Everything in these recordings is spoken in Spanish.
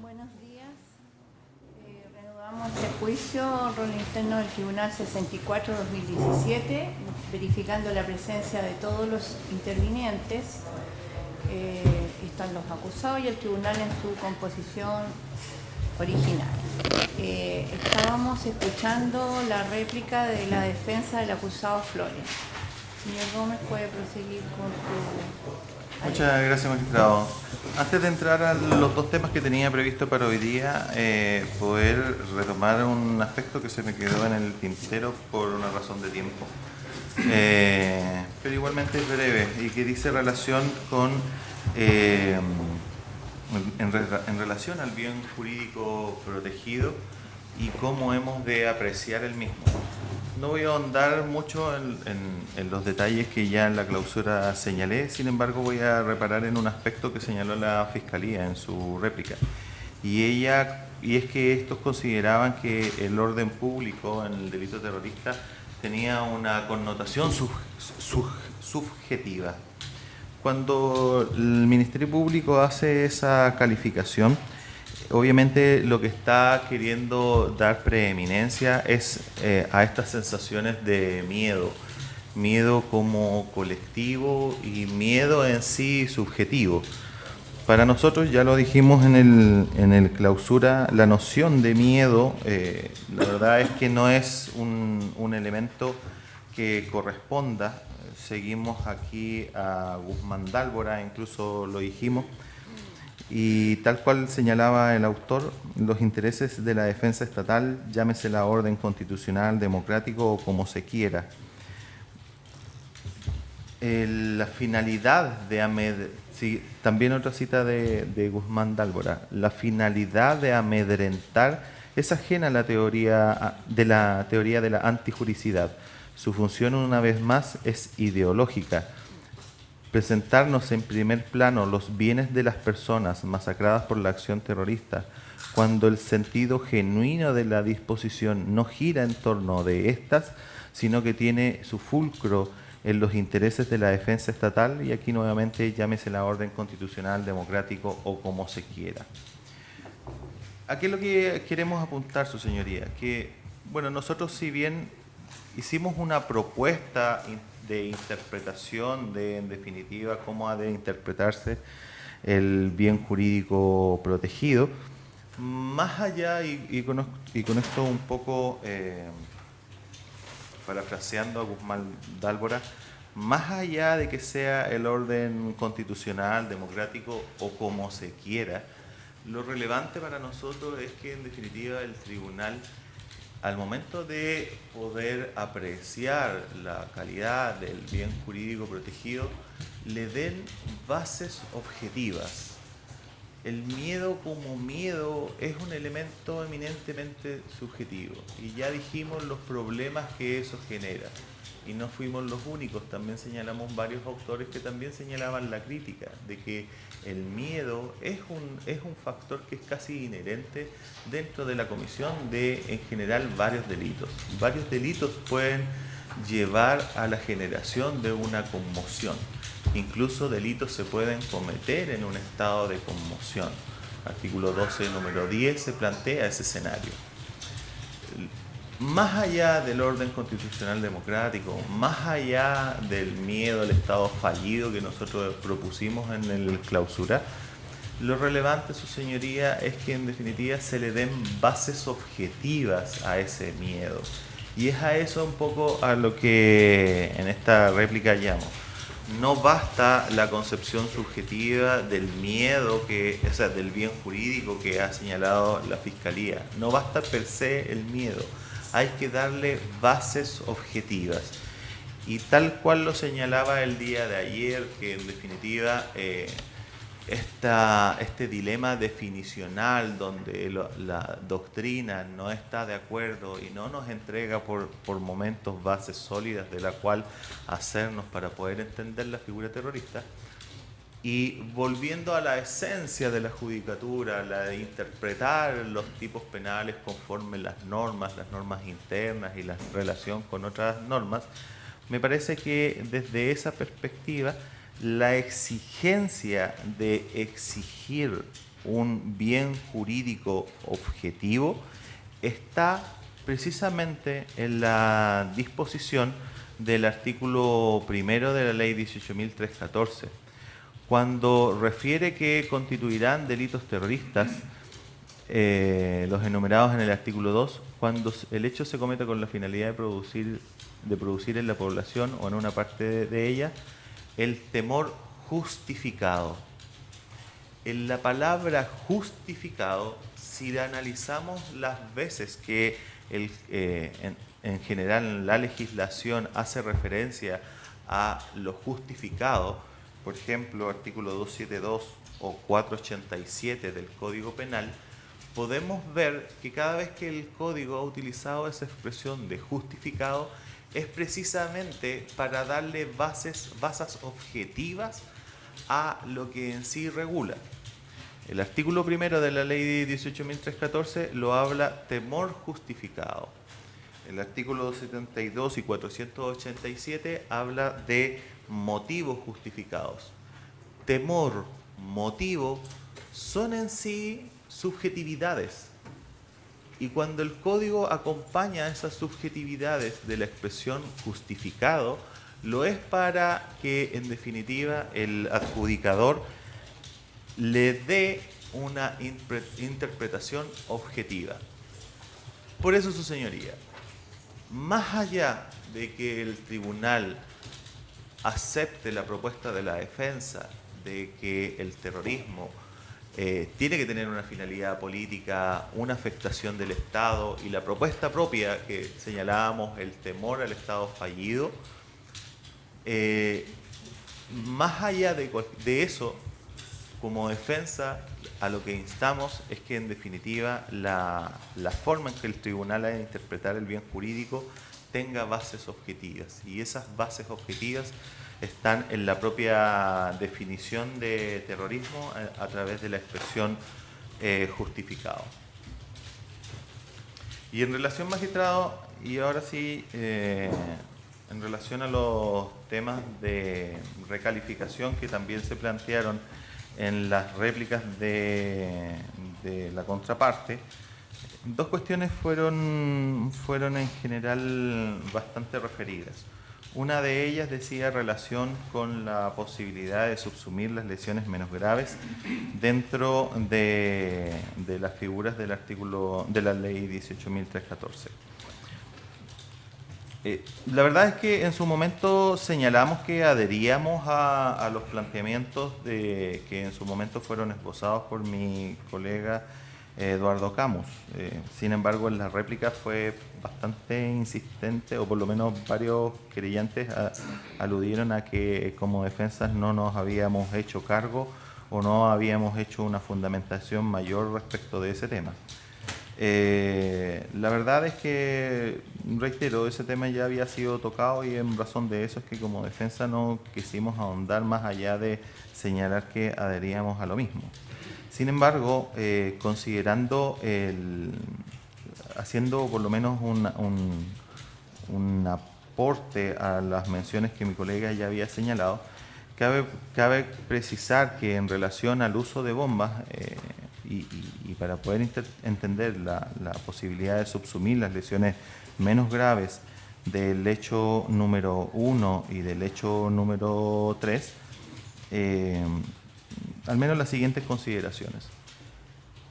Buenos días. Reanudamos el juicio, rol interno del Tribunal 64-2017, verificando la presencia de todos los intervinientes. Están los acusados y el tribunal en su composición original. Estábamos escuchando la réplica de la defensa del acusado Flores. Señor Gómez, puede proseguir con su... Muchas gracias, magistrado. Antes de entrar a los dos temas que tenía previsto para hoy día, poder retomar un aspecto que se me quedó en el tintero por una razón de tiempo. Pero igualmente es breve y que dice relación con en relación al bien jurídico protegido y cómo hemos de apreciar el mismo. No voy a ahondar mucho en los detalles que ya en la clausura señalé, sin embargo voy a reparar en un aspecto que señaló la Fiscalía en su réplica. Y es que estos consideraban que el orden público en el delito terrorista tenía una connotación subjetiva. Cuando el Ministerio Público hace esa calificación, obviamente lo que está queriendo dar preeminencia es a estas sensaciones de miedo como colectivo y miedo en sí subjetivo. Para nosotros, ya lo dijimos en el clausura, la noción de miedo, la verdad es que no es un elemento que corresponda. Seguimos aquí a Guzmán Dálvora, incluso lo dijimos, y tal cual señalaba el autor, los intereses de la defensa estatal, llámese la orden constitucional, democrático o como se quiera. La finalidad de sí, también otra cita de Guzmán Dálvora, la finalidad de amedrentar es ajena a la teoría de la antijuricidad. Su función, una vez más, es ideológica. Presentarnos en primer plano los bienes de las personas masacradas por la acción terrorista, cuando el sentido genuino de la disposición no gira en torno de estas, sino que tiene su fulcro en los intereses de la defensa estatal, y aquí nuevamente llámese la orden constitucional, democrático o como se quiera. ¿A qué es lo que queremos apuntar, su señoría? Que, bueno, nosotros si bien hicimos una propuesta de interpretación de, en definitiva, cómo ha de interpretarse el bien jurídico protegido, más allá, y con esto un poco parafraseando a Guzmán Dálvora, más allá de que sea el orden constitucional, democrático o como se quiera, lo relevante para nosotros es que en definitiva el tribunal, al momento de poder apreciar la calidad del bien jurídico protegido, le den bases objetivas. El miedo como miedo es un elemento eminentemente subjetivo y ya dijimos los problemas que eso genera. Y no fuimos los únicos, también señalamos varios autores que también señalaban la crítica de que el miedo es un factor que es casi inherente dentro de la comisión de, en general, varios delitos. Varios delitos pueden llevar a la generación de una conmoción. Incluso delitos se pueden cometer en un estado de conmoción. Artículo 12, número 10, se plantea ese escenario. Más allá del orden constitucional democrático, más allá del miedo al Estado fallido que nosotros propusimos en el clausura, lo relevante, su señoría, es que en definitiva se le den bases objetivas a ese miedo. Y es a eso un poco a lo que en esta réplica llamo. No basta la concepción subjetiva del miedo, o sea, del bien jurídico que ha señalado la Fiscalía. No basta per se el miedo. Hay que darle bases objetivas. Y tal cual lo señalaba el día de ayer, que en definitiva este dilema definicional donde la doctrina no está de acuerdo y no nos entrega por momentos bases sólidas de la cual hacernos para poder entender la figura terrorista. Y volviendo a la esencia de la judicatura, la de interpretar los tipos penales conforme las normas internas y la relación con otras normas, me parece que desde esa perspectiva la exigencia de exigir un bien jurídico objetivo está precisamente en la disposición del artículo primero de la ley 18.314, cuando refiere que constituirán delitos terroristas los enumerados en el artículo 2, cuando el hecho se cometa con la finalidad de producir en la población o en una parte de ella el temor justificado. En la palabra justificado, si la analizamos las veces que en general la legislación hace referencia a lo justificado, por ejemplo, artículo 272 o 487 del Código Penal, podemos ver que cada vez que el Código ha utilizado esa expresión de justificado es precisamente para darle bases objetivas a lo que en sí regula. El artículo primero de la ley 18.314 lo habla temor justificado. El artículo 272 y 487 habla de motivos justificados. Temor, motivo, son en sí subjetividades. Y cuando el código acompaña esas subjetividades de la expresión justificado, lo es para que, en definitiva, el adjudicador le dé una interpretación objetiva. Por eso, su señoría, más allá de que el tribunal acepte la propuesta de la defensa de que el terrorismo tiene que tener una finalidad política, una afectación del Estado, y la propuesta propia que señalábamos, el temor al Estado fallido, más allá de eso, como defensa, a lo que instamos es que, en definitiva, la forma en que el tribunal ha de interpretar el bien jurídico tenga bases objetivas, y esas bases objetivas están en la propia definición de terrorismo a través de la expresión justificado. Y en relación, magistrado, y ahora sí, en relación a los temas de recalificación que también se plantearon en las réplicas de la contraparte, dos cuestiones fueron en general bastante referidas. Una de ellas decía relación con la posibilidad de subsumir las lesiones menos graves dentro de las figuras del artículo de la ley 18.314. La verdad es que en su momento señalamos que adheríamos a los planteamientos que en su momento fueron esbozados por mi colega Eduardo Camus. Sin embargo, en la réplica fue bastante insistente, o por lo menos varios querellantes aludieron a que como defensas no nos habíamos hecho cargo o no habíamos hecho una fundamentación mayor respecto de ese tema. La verdad es que, reitero, ese tema ya había sido tocado, y en razón de eso es que como defensa no quisimos ahondar más allá de señalar que adheríamos a lo mismo. Sin embargo, considerando haciendo por lo menos un aporte a las menciones que mi colega ya había señalado, cabe precisar que en relación al uso de bombas, y para poder entender la posibilidad de subsumir las lesiones menos graves del hecho número 1 y del hecho número 3, al menos las siguientes consideraciones.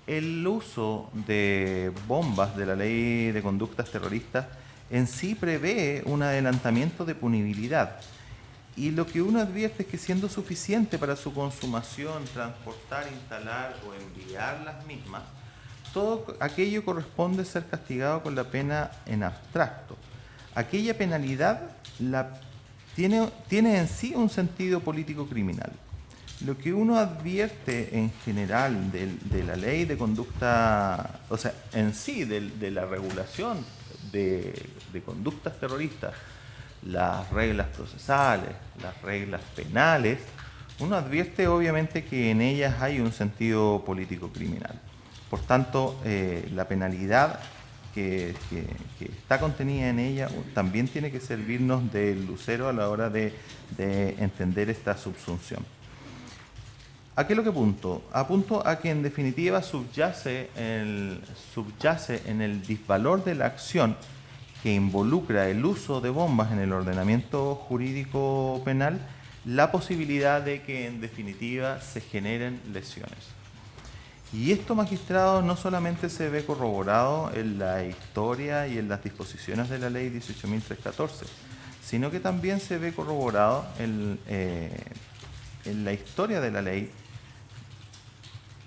El uso de bombas de la ley de conductas terroristas en sí prevé un adelantamiento de punibilidad, y lo que uno advierte es que, siendo suficiente para su consumación, transportar, instalar o enviar las mismas, todo aquello corresponde ser castigado con la pena en abstracto. Aquella penalidad tiene en sí un sentido político criminal. Lo que uno advierte en general de la ley de conducta, o sea, en sí de la regulación de conductas terroristas, las reglas procesales, las reglas penales, uno advierte obviamente que en ellas hay un sentido político criminal. Por tanto, la penalidad que está contenida en ella también tiene que servirnos de lucero a la hora de entender esta subsunción. ¿A qué es lo que apunto? Apunto a que en definitiva subyace en el disvalor de la acción que involucra el uso de bombas en el ordenamiento jurídico penal, la posibilidad de que en definitiva se generen lesiones. Y esto, magistrado, no solamente se ve corroborado en la historia y en las disposiciones de la ley 18.314, sino que también se ve corroborado en la historia de la ley.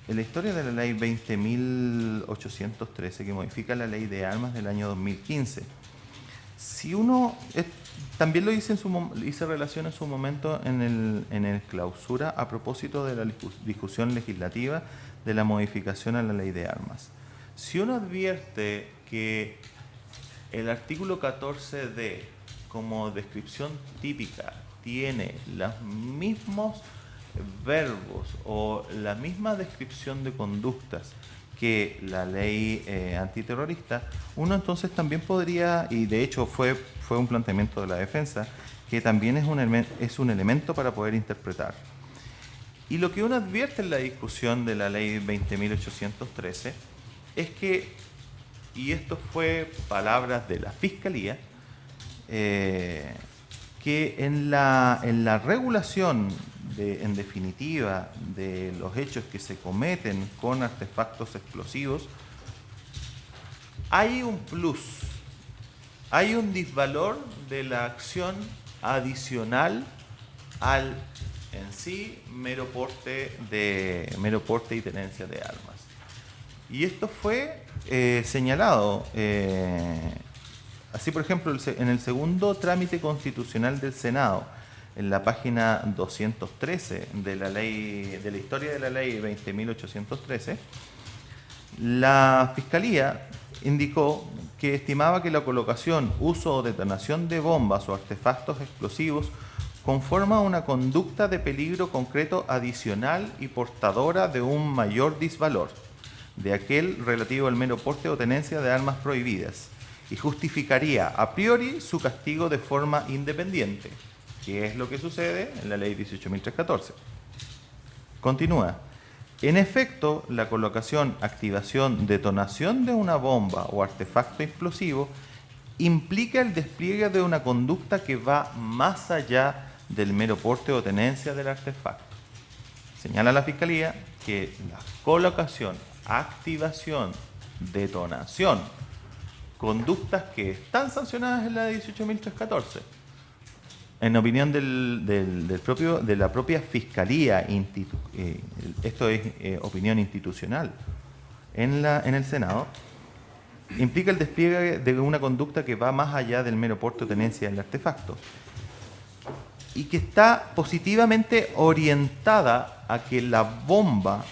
En la historia de la ley 20.813, que modifica la ley de armas del año 2015, si uno, también lo hice relación en su momento en el clausura a propósito de la discusión legislativa de la modificación a la ley de armas. Si uno advierte que el artículo 14D como descripción típica tiene los mismos verbos o la misma descripción de conductas que la ley antiterrorista, uno entonces también podría, y de hecho fue un planteamiento de la defensa, que también es un elemento para poder interpretar. Y lo que uno advierte en la discusión de la ley 20.813 es que, y esto fue palabras de la Fiscalía, que en la regulación en definitiva de los hechos que se cometen con artefactos explosivos, hay un plus, hay un disvalor de la acción adicional al en sí mero porte y tenencia de armas. Y esto fue señalado. Así, por ejemplo, en el segundo trámite constitucional del Senado, en la página 213 de la historia de la ley 20.813, la Fiscalía indicó que estimaba que la colocación, uso o detonación de bombas o artefactos explosivos conforma una conducta de peligro concreto adicional y portadora de un mayor disvalor de aquel relativo al mero porte o tenencia de armas prohibidas, y justificaría a priori su castigo de forma independiente, que es lo que sucede en la ley 18.314. Continúa. En efecto, la colocación, activación, detonación de una bomba o artefacto explosivo implica el despliegue de una conducta que va más allá del mero porte o tenencia del artefacto. Señala la Fiscalía que la colocación, activación, detonación, conductas que están sancionadas en la 18.314, en opinión de la propia Fiscalía, esto es opinión institucional en el Senado, implica el despliegue de una conducta que va más allá del mero porte o tenencia del artefacto y que está positivamente orientada a que la bomba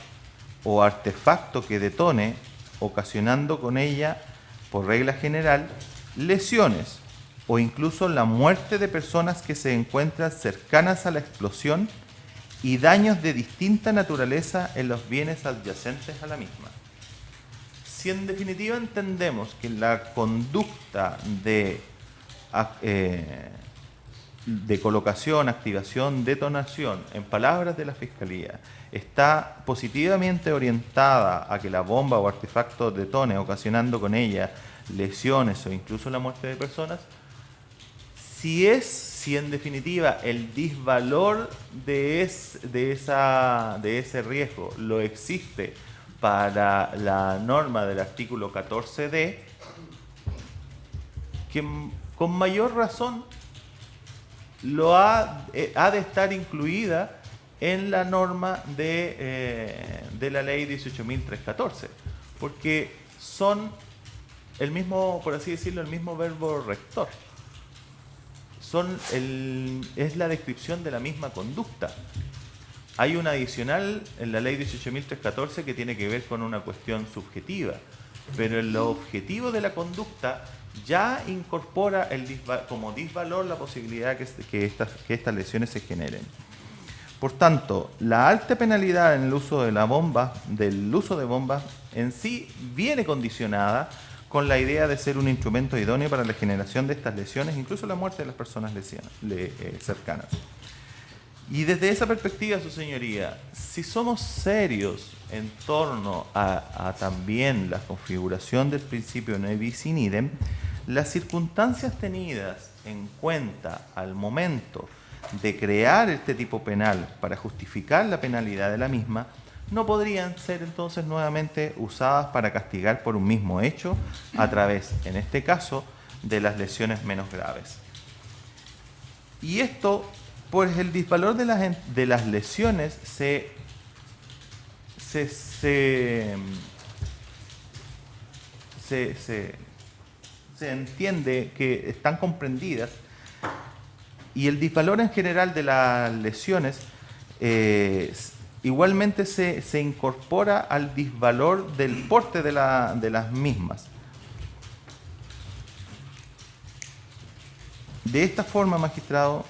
o artefacto que detone, ocasionando con ella, por regla general, lesiones o incluso la muerte de personas que se encuentran cercanas a la explosión y daños de distinta naturaleza en los bienes adyacentes a la misma. Si en definitiva entendemos que la conducta de colocación, activación, detonación, en palabras de la Fiscalía, está positivamente orientada a que la bomba o artefacto detone, ocasionando con ella lesiones o incluso la muerte de personas, si en definitiva el disvalor de ese riesgo lo existe para la norma del artículo 14D, que con mayor razón ha de estar incluida en la norma de la ley 18.314, porque son el mismo, por así decirlo, el mismo verbo rector. Es la descripción de la misma conducta. Hay una adicional en la ley 18.314 que tiene que ver con una cuestión subjetiva, pero el objetivo de la conducta ya incorpora como disvalor la posibilidad que estas lesiones se generen. Por tanto, la alta penalidad en el uso de del uso de bombas en sí viene condicionada con la idea de ser un instrumento idóneo para la generación de estas lesiones, incluso la muerte de las personas cercanas. Y desde esa perspectiva, su señoría, si somos serios en torno a también la configuración del principio ne bis in idem, las circunstancias tenidas en cuenta al momento de crear este tipo penal para justificar la penalidad de la misma, no podrían ser entonces nuevamente usadas para castigar por un mismo hecho a través, en este caso, de las lesiones menos graves. Y esto, pues el disvalor de las lesiones se entiende que están comprendidas, y el disvalor en general de las lesiones igualmente se incorpora al disvalor del porte de las mismas. De esta forma, magistrado,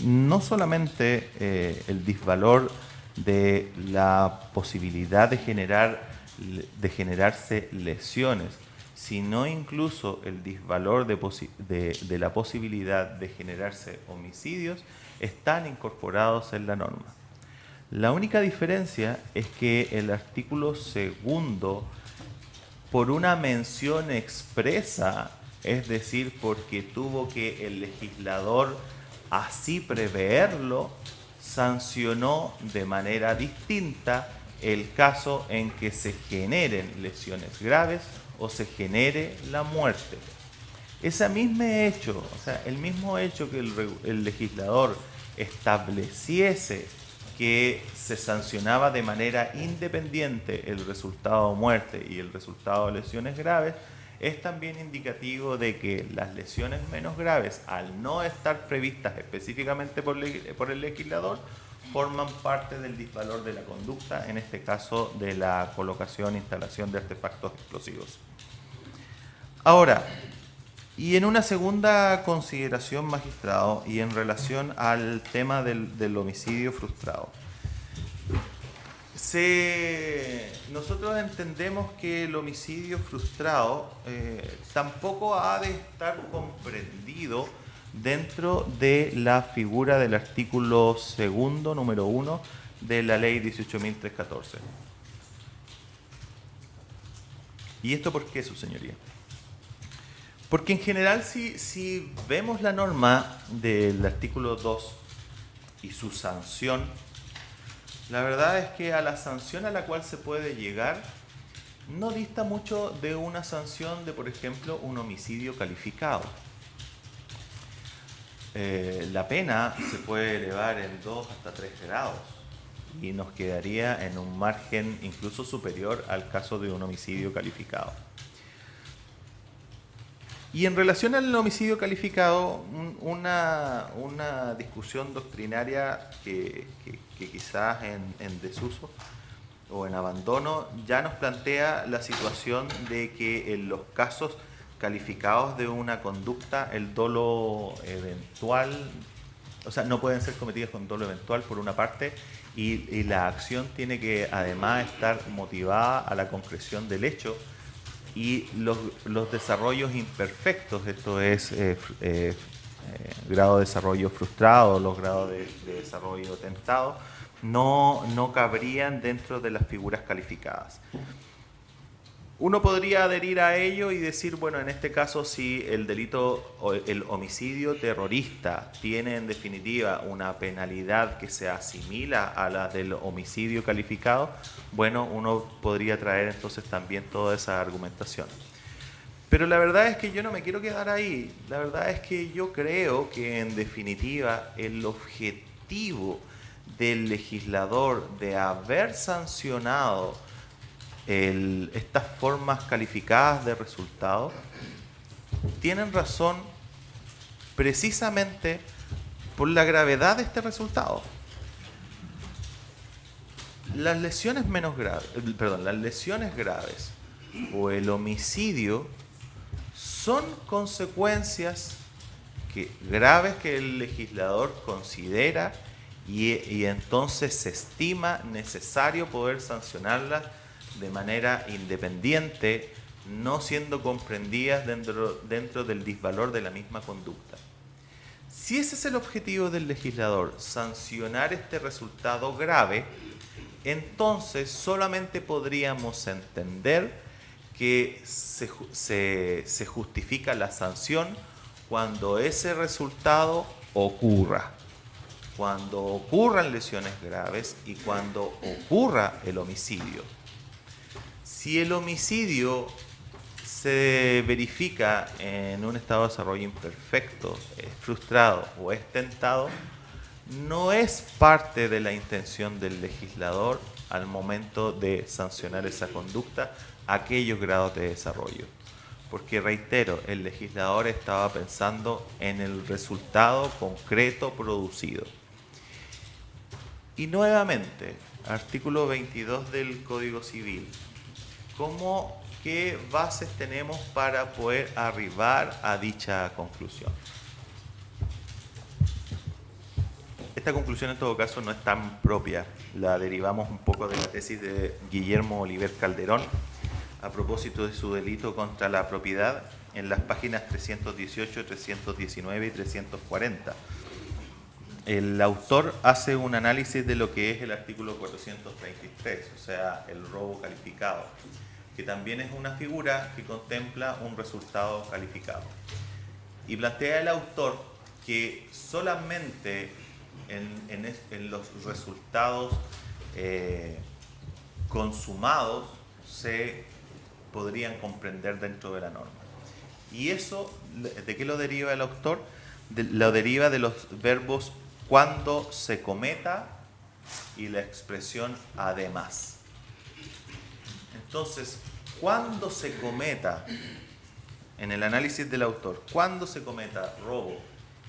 no solamente el disvalor de la posibilidad de generarse lesiones, sino incluso el disvalor de la posibilidad de generarse homicidios, están incorporados en la norma. La única diferencia es que el artículo 2, por una mención expresa, es decir, porque tuvo que el legislador así preverlo, sancionó de manera distinta el caso en que se generen lesiones graves o se genere la muerte. Ese mismo hecho, o sea, el mismo hecho que el legislador estableciese que se sancionaba de manera independiente el resultado de muerte y el resultado de lesiones graves, es también indicativo de que las lesiones menos graves, al no estar previstas específicamente por el legislador, forman parte del disvalor de la conducta, en este caso de la colocación e instalación de artefactos explosivos. Ahora, y en una segunda consideración, magistrado, y en relación al tema del homicidio frustrado, nosotros entendemos que el homicidio frustrado tampoco ha de estar comprendido dentro de la figura del artículo 2, número 1 de la ley 18.314. ¿Y esto por qué, su señoría? Porque en general, si vemos la norma del artículo 2 y su sanción, la verdad es que a la sanción a la cual se puede llegar no dista mucho de una sanción de, por ejemplo, un homicidio calificado. La pena se puede elevar en 2 hasta 3 grados y nos quedaría en un margen incluso superior al caso de un homicidio calificado. Y en relación al homicidio calificado, una discusión doctrinaria que quizás en desuso o en abandono ya nos plantea la situación de que en los casos calificados de una conducta, el dolo eventual, o sea, no pueden ser cometidas con dolo eventual por una parte, y la acción tiene que además estar motivada a la concreción del hecho, y los desarrollos imperfectos, esto es grado de desarrollo frustrado, los grados de desarrollo tentado, no cabrían dentro de las figuras calificadas. Uno podría adherir a ello y decir, bueno, en este caso, si el delito o el homicidio terrorista tiene en definitiva una penalidad que se asimila a la del homicidio calificado, bueno, uno podría traer entonces también toda esa argumentación. Pero la verdad es que yo no me quiero quedar ahí. La verdad es que yo creo que en definitiva el objetivo del legislador de haber sancionado estas formas calificadas de resultado tienen razón precisamente por la gravedad de este resultado. Las lesiones las lesiones graves o el homicidio son consecuencias graves que el legislador considera y entonces se estima necesario poder sancionarlas de manera independiente, no siendo comprendidas dentro del disvalor de la misma conducta. Si ese es el objetivo del legislador, sancionar este resultado grave, entonces solamente podríamos entender que se justifica la sanción cuando ese resultado ocurra. Cuando ocurran lesiones graves y cuando ocurra el homicidio. Si el homicidio se verifica en un estado de desarrollo imperfecto, es frustrado o es tentado, no es parte de la intención del legislador al momento de sancionar esa conducta aquellos grados de desarrollo. Porque, reitero, el legislador estaba pensando en el resultado concreto producido. Y nuevamente, artículo 22 del Código Civil. ¿Qué bases tenemos para poder arribar a dicha conclusión? Esta conclusión en todo caso no es tan propia, la derivamos un poco de la tesis de Guillermo Oliver Calderón a propósito de su delito contra la propiedad en las páginas 318, 319 y 340. El autor hace un análisis de lo que es el artículo 433, o sea, el robo calificado, que también es una figura que contempla un resultado calificado. Y plantea el autor que solamente en los resultados consumados se podrían comprender dentro de la norma. ¿Y eso de qué lo deriva el autor? Lo deriva de los verbos cuando se cometa y la expresión además. Entonces, cuando se cometa, en el análisis del autor, cuando se cometa robo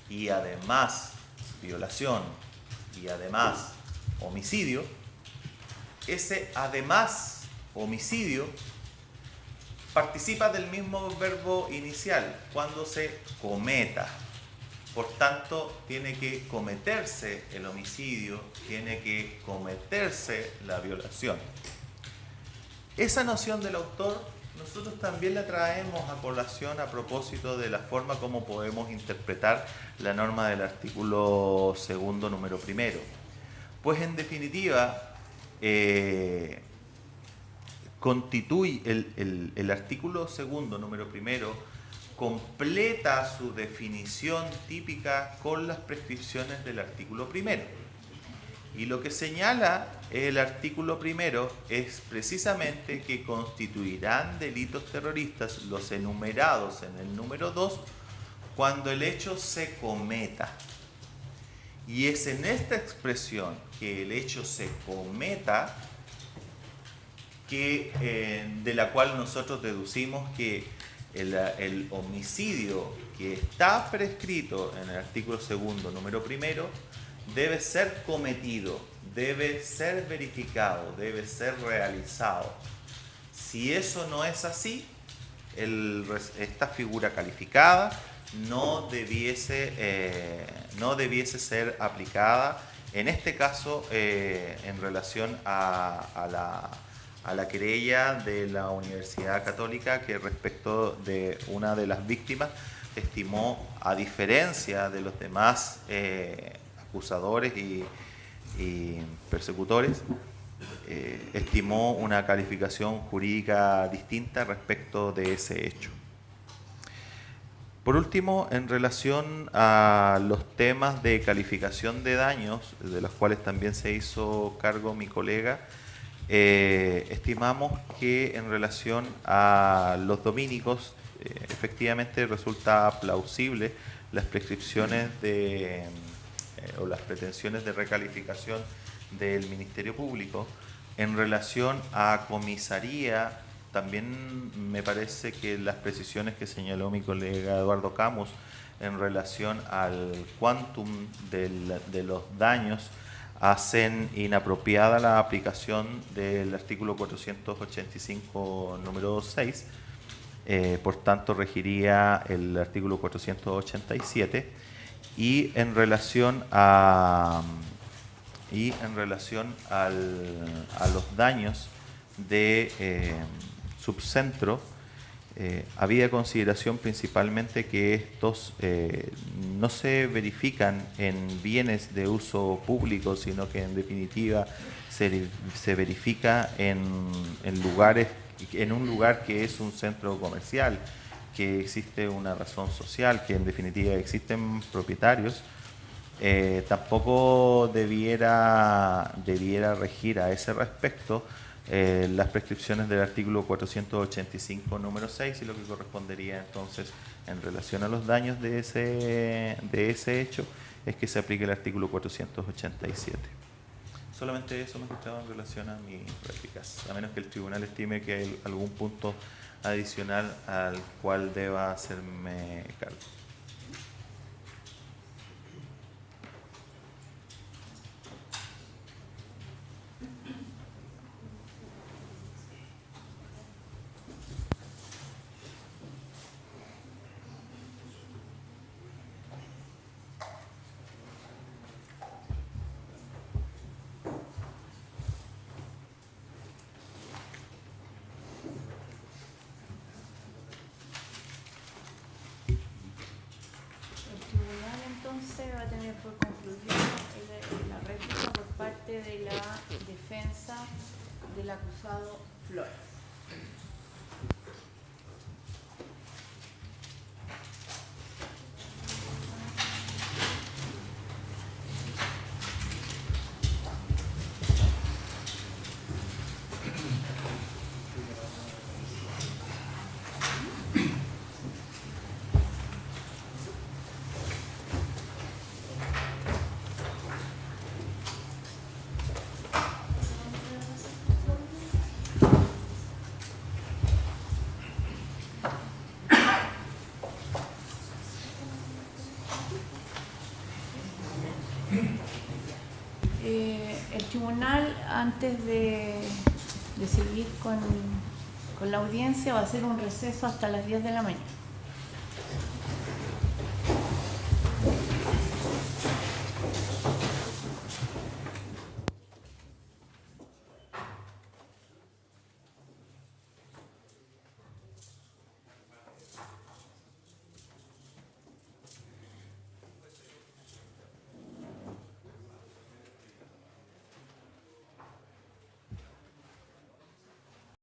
y además violación y además homicidio, ese además homicidio participa del mismo verbo inicial, cuando se cometa. Por tanto, tiene que cometerse el homicidio, tiene que cometerse la violación. Esa noción del autor nosotros también la traemos a colación a propósito de la forma como podemos interpretar la norma del artículo segundo, número primero. Pues en definitiva, constituye el artículo segundo, número primero, completa su definición típica con las prescripciones del artículo primero. Y lo que señala el artículo primero es precisamente que constituirán delitos terroristas los enumerados en el número 2 cuando el hecho se cometa. Y es en esta expresión que el hecho se cometa de la cual nosotros deducimos que el homicidio que está prescrito en el artículo segundo, número primero, debe ser cometido, debe ser verificado, debe ser realizado. Si eso no es así, esta figura calificada no debiese ser aplicada, en este caso, en relación a la querella de la Universidad Católica, que respecto de una de las víctimas estimó, a diferencia de los demás acusadores y persecutores, estimó una calificación jurídica distinta respecto de ese hecho. Por último, en relación a los temas de calificación de daños, de los cuales también se hizo cargo mi colega, estimamos que en relación a los dominicos, efectivamente resulta plausible las prescripciones o las pretensiones de recalificación del Ministerio Público. En relación a comisaría, también me parece que las precisiones que señaló mi colega Eduardo Camus en relación al quantum de los daños hacen inapropiada la aplicación del artículo 485, número 6. Por tanto, regiría el artículo 487. Y en relación a los daños de subcentro, había consideración principalmente que estos no se verifican en bienes de uso público, sino que en definitiva se verifica en lugares, en un lugar que es un centro comercial, que existe una razón social, que en definitiva existen propietarios. Tampoco debiera regir a ese respecto las prescripciones del artículo 485 número 6, y lo que correspondería entonces en relación a los daños de ese hecho es que se aplique el artículo 487. Solamente eso, magistrado, en relación a mis réplicas, a menos que el tribunal estime que hay algún punto adicional al cual deba hacerme cargo. Va a tener por concluido la réplica por parte de la defensa del acusado Flores. El tribunal, antes de seguir con la audiencia, va a hacer un receso hasta las 10 de la mañana.